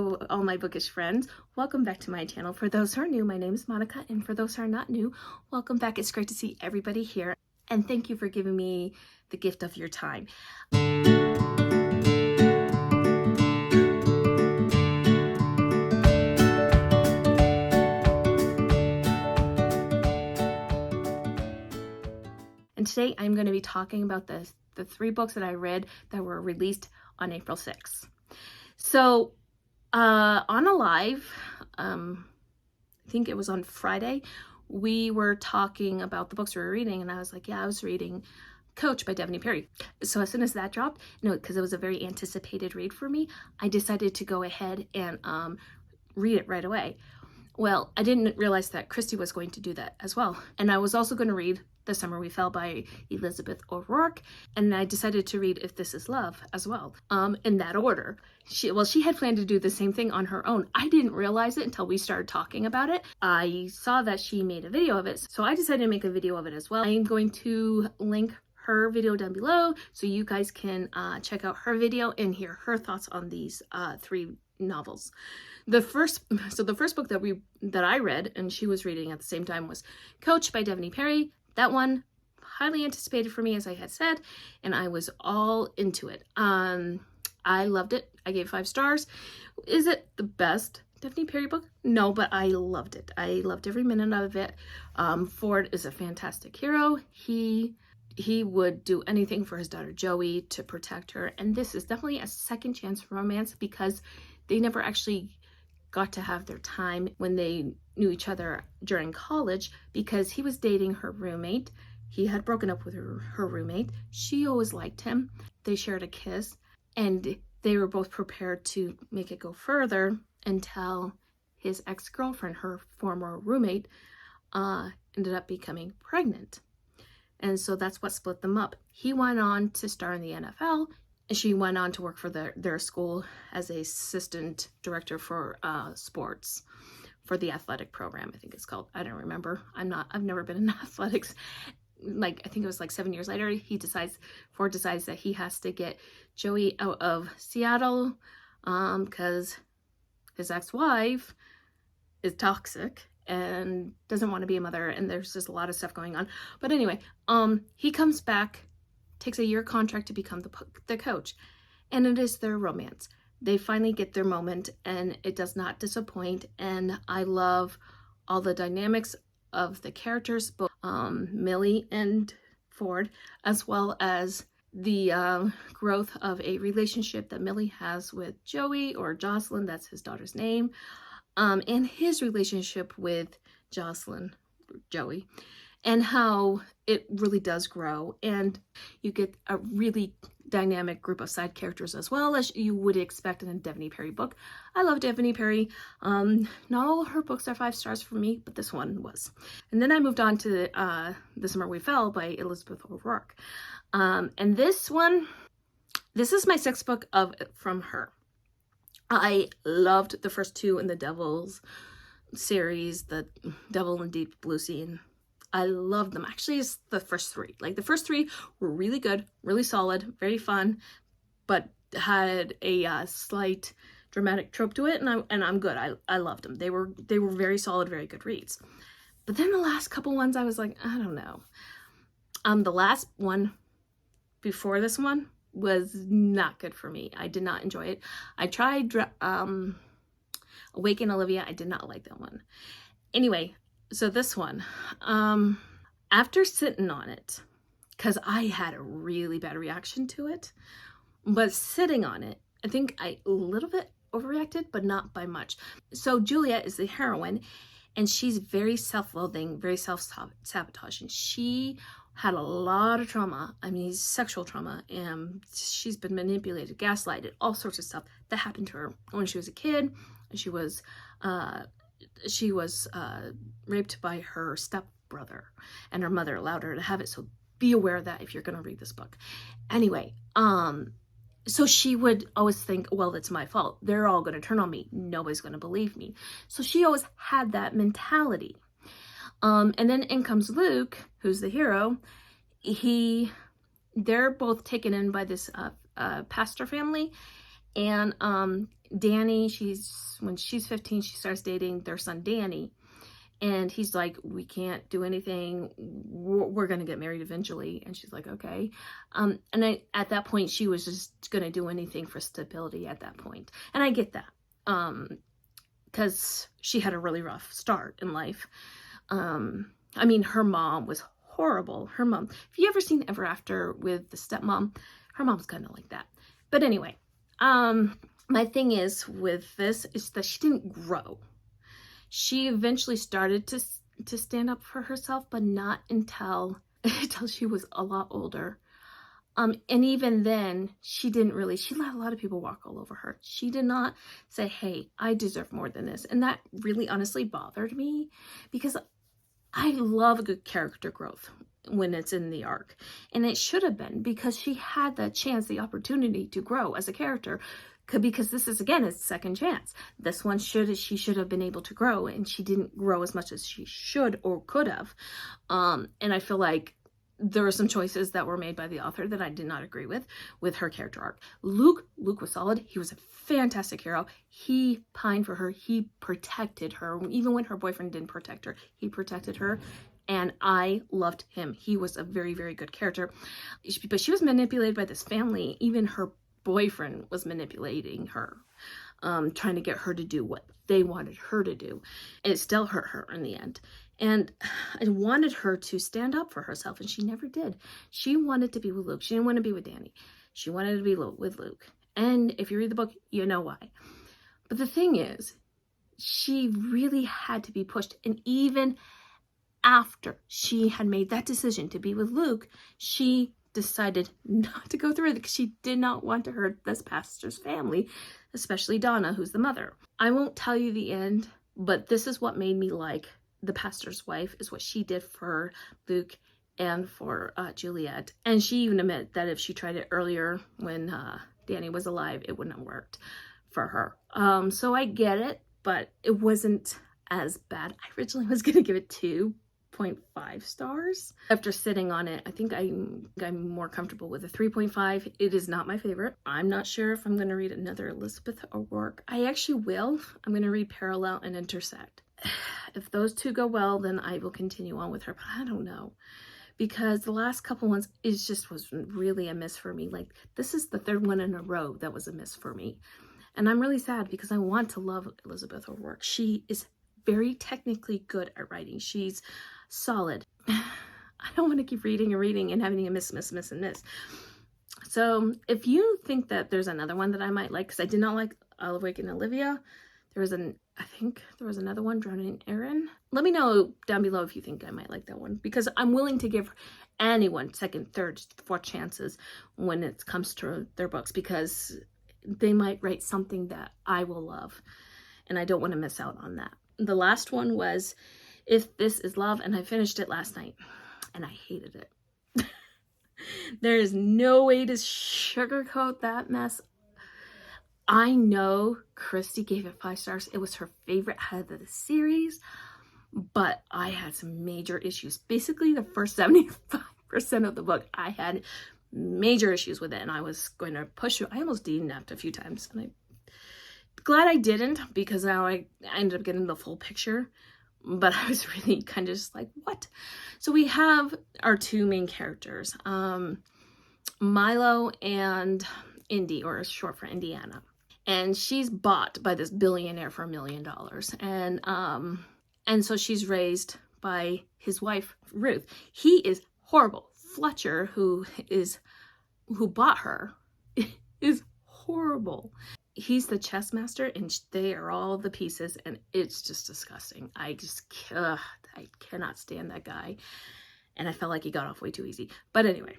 Hello, all my bookish friends. Welcome back to my channel. For those who are new, my name is Monica, and for those who are not new, welcome back. It's great to see everybody here, and thank you for giving me the gift of your time. And today I'm going to be talking about the 3 books that I read that were released on April 6th. So on a live, I think it was on Friday, we were talking about the books we were reading, and I was like, yeah, I was reading Coach by Devney Perry. So as soon as that dropped, because it was a very anticipated read for me, I decided to go ahead and read it right away. Well, I didn't realize that Christi was going to do that as well. And I was also going to read The Summer We Fell by Elizabeth O'Rourke, and I decided to read If This Is Love as well, in that order. She had planned to do the same thing on her own. I didn't realize it until we started talking about it. I saw that she made a video of it, so I decided to make a video of it as well. I am going to link her video down below so you guys can check out her video and hear her thoughts on these 3 novels. The first book that I read and she was reading at the same time was Coach by Devney Perry. That one, highly anticipated for me, as I had said, and I was all into it. I loved it. I gave 5 stars. Is it the best Devney Perry book? No, but I loved it. I loved every minute of it. Ford is a fantastic hero. He would do anything for his daughter Joey to protect her, and this is definitely a second chance romance because they never actually got to have their time when they knew each other during college, because he was dating her roommate. He had broken up with her roommate. She always liked him. They shared a kiss, and they were both prepared to make it go further until his ex-girlfriend, her former roommate, ended up becoming pregnant. And so that's what split them up. He went on to star in the NFL, and she went on to work for their school as an assistant director for sports for the athletic program, I think it's called. I don't remember. I've never been in athletics. I think it was 7 years later, Ford decides that he has to get Joey out of Seattle because his ex-wife is toxic and doesn't want to be a mother, and there's just a lot of stuff going on. But anyway, he comes back, takes a year contract to become the coach, and it is their romance. They finally get their moment, and it does not disappoint, and I love all the dynamics of the characters, both Millie and Ford, as well as the growth of a relationship that Millie has with Joey, or Jocelyn, that's his daughter's name, and his relationship with Joey, and how it really does grow, and you get a really dynamic group of side characters as well, as you would expect in a Devney Perry book. I love Devney Perry. Not all her books are 5 stars for me, but this one was. And then I moved on to The Summer We Fell by Elizabeth O'Rourke. And this is my 6th book from her. I loved the first 2 in the Devil's series, The Devil in Deep Blue Sea. I loved them. Actually, it's the first 3. The first 3 were really good, really solid, very fun, but had a slight dramatic trope to it, and I'm good. I loved them. They were very solid, very good reads. But then the last couple ones, I was like, I don't know. The last one before this one was not good for me. I did not enjoy it. I tried Awaken Olivia. I did not like that one. Anyway, so this one, after sitting on it, because I had a really bad reaction to it, but sitting on it, I think I a little bit overreacted, but not by much. So Julia is the heroine, and she's very self-loathing, very self-sabotaging. She had a lot of trauma. I mean, sexual trauma, and she's been manipulated, gaslighted, all sorts of stuff that happened to her when she was a kid. She was raped by her stepbrother, and her mother allowed her to have it. So be aware of that if you're going to read this book. Anyway, so she would always think, well, it's my fault. They're all going to turn on me. Nobody's going to believe me. So she always had that mentality. And then in comes Luke, who's the hero. They're both taken in by this pastor family, And Danny, when she's 15, she starts dating their son Danny. And he's like, we can't do anything. We're going to get married eventually. And she's like, okay. At that point, she was just going to do anything for stability at that point. And I get that. Because she had a really rough start in life. I mean, her mom was horrible. Her mom, if you ever seen Ever After with the stepmom, her mom's kind of like that. But anyway, my thing is with this is that she didn't grow. She eventually started to stand up for herself, but not until she was a lot older. And even then, she let a lot of people walk all over her. She did not say, hey, I deserve more than this. And that really honestly bothered me, because I love a good character growth when it's in the arc. And it should have been, because she had the chance, the opportunity to grow as a character. Because this is, again, a second chance. This one she should have been able to grow, and she didn't grow as much as she should or could have. And I feel like there were some choices that were made by the author that I did not agree with her character arc. Luke was solid. He was a fantastic hero. He pined for her. He protected her. Even when her boyfriend didn't protect her, he protected her. And I loved him. He was a very, very good character. But she was manipulated by this family. Even her boyfriend was manipulating her, trying to get her to do what they wanted her to do. And it still hurt her in the end. And I wanted her to stand up for herself, and she never did. She wanted to be with Luke. She didn't want to be with Danny. She wanted to be with Luke. And if you read the book, you know why. But the thing is, she really had to be pushed. And even after she had made that decision to be with Luke, she decided not to go through it because she did not want to hurt this pastor's family, especially Donna, who's the mother. I won't tell you the end, but this is what made me like the pastor's wife, is what she did for Luke and for Juliet. And she even admitted that if she tried it earlier when Danny was alive, it wouldn't have worked for her. So I get it, but it wasn't as bad. I originally was going to give it 2.5 stars. After sitting on it, I think I'm more comfortable with a 3.5. It is not my favorite. I'm not sure if I'm going to read another Elizabeth O'Rourke. I actually will. I'm going to read Parallel and Intersect. If those two go well, then I will continue on with her, but I don't know. Because the last couple ones was really a miss for me. Like, this is the third one in a row that was a miss for me. And I'm really sad because I want to love Elizabeth O'Rourke. She is very technically good at writing. She's solid. I don't want to keep reading and reading and having a miss. So if you think that there's another one that I might like, because I did not like Olive Wake and Olivia, I think there was another one, Drowning Aaron. Let me know down below if you think I might like that one, because I'm willing to give anyone second, third, fourth chances when it comes to their books, because they might write something that I will love, and I don't want to miss out on that. The last one was If This Is Love, and I finished it last night, and I hated it. There is no way to sugarcoat that mess. I know Christi gave it 5 stars. It was her favorite out of the series, but I had some major issues. Basically, the first 75% of the book, I had major issues with it, and I was going to push it. I almost DNF'd a few times, and I'm glad I didn't, because now I ended up getting the full picture. But I was really kind of just like, what? So we have our two main characters, Milo and Indy, or short for Indiana. And she's bought by this billionaire for $1 million. And so she's raised by his wife, Ruth. He is horrible. Fletcher, who bought her, is horrible. He's the chess master, and they are all the pieces, and it's just disgusting. I cannot stand that guy. And I felt like he got off way too easy. But anyway,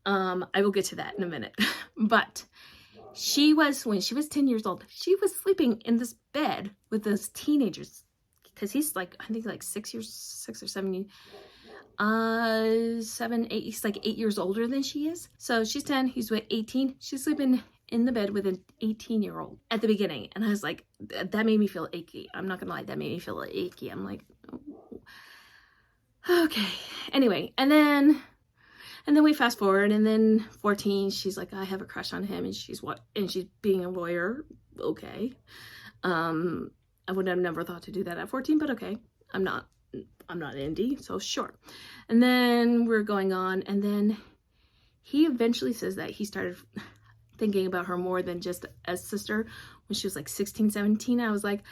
I will get to that in a minute. But when she was 10 years old, she was sleeping in this bed with those teenagers, because he's like, I think like 6 or 7, 7, 8, he's like 8 years older than she is. So she's 10, he's 18. She's sleeping in the bed with an 18-year-old at the beginning. And I was like, that made me feel achy. I'm not gonna lie, that made me feel achy. I'm like, oh. Okay. Anyway, and And then we fast forward, and then 14, she's like, I have a crush on him, and she's being a lawyer. Okay. I would have never thought to do that at 14, but okay. I'm not indie, so sure. And then we're going on, and then he eventually says that he started thinking about her more than just as sister when she was like 16, 17. I was like,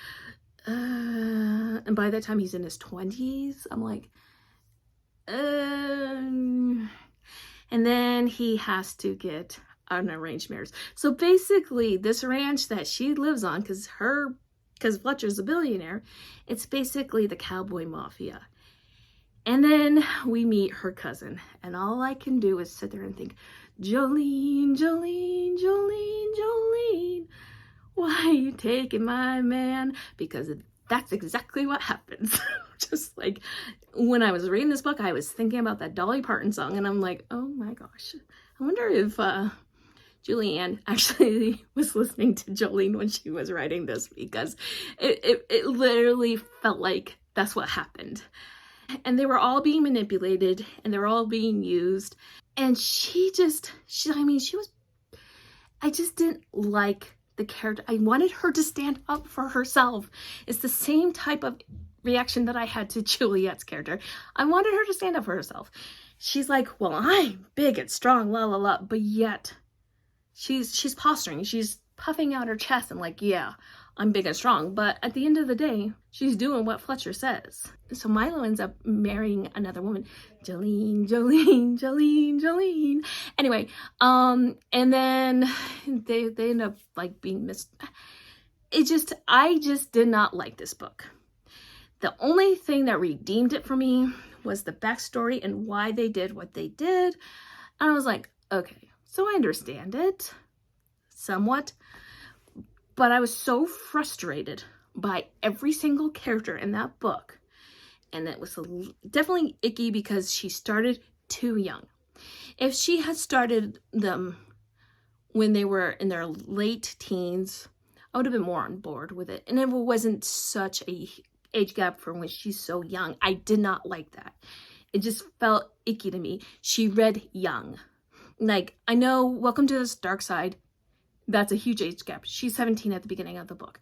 and by that time he's in his 20s. I'm like, and then he has to get an arranged marriage. So basically this ranch that she lives on, because Fletcher's a billionaire, it's basically the cowboy mafia. And then we meet her cousin, and all I can do is sit there and think, Jolene, Jolene, Jolene, Jolene, why are you taking my man? Because that's exactly what happens. Just like when I was reading this book, I was thinking about that Dolly Parton song, and I'm like, oh my gosh, I wonder if Julianne actually was listening to Jolene when she was writing this, because it literally felt like that's what happened. And they were all being manipulated, and they were all being used. And I just didn't like the character. I wanted her to stand up for herself. It's the same type of reaction that I had to Juliet's character. I wanted her to stand up for herself. She's like, well, I'm big and strong, la la la, but yet she's posturing. She's puffing out her chest and like, yeah, I'm big and strong. But at the end of the day, she's doing what Fletcher says. So Milo ends up marrying another woman. Jolene, Jolene, Jolene, Jolene. Anyway, and then they end up like being I just did not like this book. The only thing that redeemed it for me was the backstory and why they did what they did. And I was like, okay, so I understand it somewhat. But I was so frustrated by every single character in that book. And it was definitely icky because she started too young. If she had started them when they were in their late teens, I would have been more on board with it. And it wasn't such a age gap for when she's so young. I did not like that. It just felt icky to me. She read young. Like, I know Welcome to This Dark Side, that's a huge age gap. She's 17 at the beginning of the book.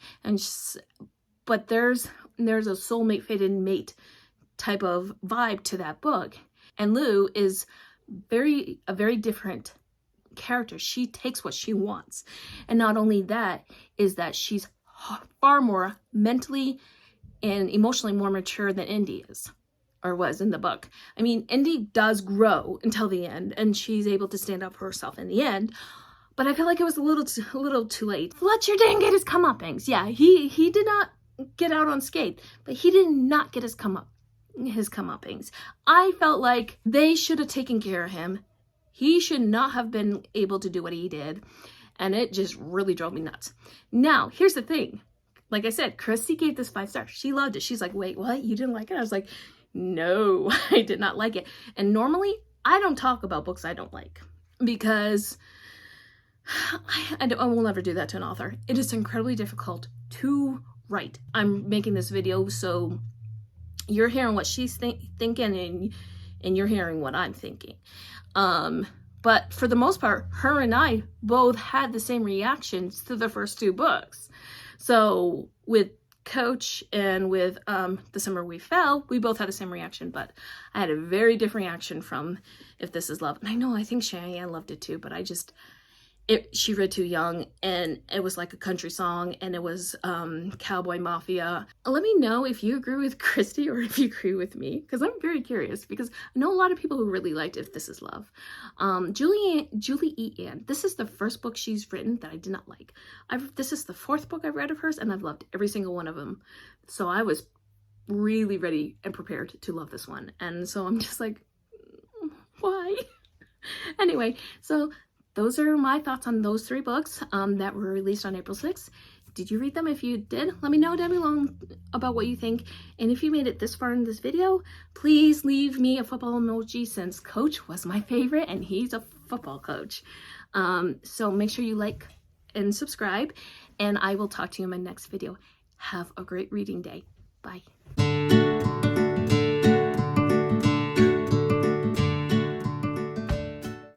But there's a soulmate, fated mate type of vibe to that book. And Lou is a very different character. She takes what she wants. And not only that, is that she's far more mentally and emotionally more mature than Indy is, or was in the book. I mean, Indy does grow until the end, and she's able to stand up for herself in the end. But I feel like it was a little too late. Fletcher didn't get his comeuppings. Yeah, he did not get out unscathed, but he did not get his comeuppings. I felt like they should have taken care of him. He should not have been able to do what he did, and it just really drove me nuts. Now, here's the thing. Like I said, Christi gave this 5 stars. She loved it. She's like, wait, what? You didn't like it? I was like, no, I did not like it. And normally, I don't talk about books I don't like, because I will never do that to an author. It is incredibly difficult to write. I'm making this video so you're hearing what she's thinking, and you're hearing what I'm thinking. But for the most part, her and I both had the same reactions to the first 2 books. So with Coach and with The Summer We Fell, we both had the same reaction, but I had a very different reaction from If This Is Love. And I think Cheyenne loved it too, but she read too young, and it was like a country song, and it was cowboy mafia. Let me know if you agree with Christi or if you agree with me, because I'm very curious, because I know a lot of people who really liked If This Is Love. Julie E. Ann, this is the first book she's written that I did not like. This is the 4th book I've read of hers, and I've loved every single one of them. So I was really ready and prepared to love this one. And so I'm just like, why? Anyway, so those are my thoughts on those 3 books that were released on April 6th. Did you read them? If you did, let me know down below about what you think. And if you made it this far in this video, please leave me a football emoji, since Coach was my favorite and he's a football coach. So make sure you like and subscribe, and I will talk to you in my next video. Have a great reading day. Bye.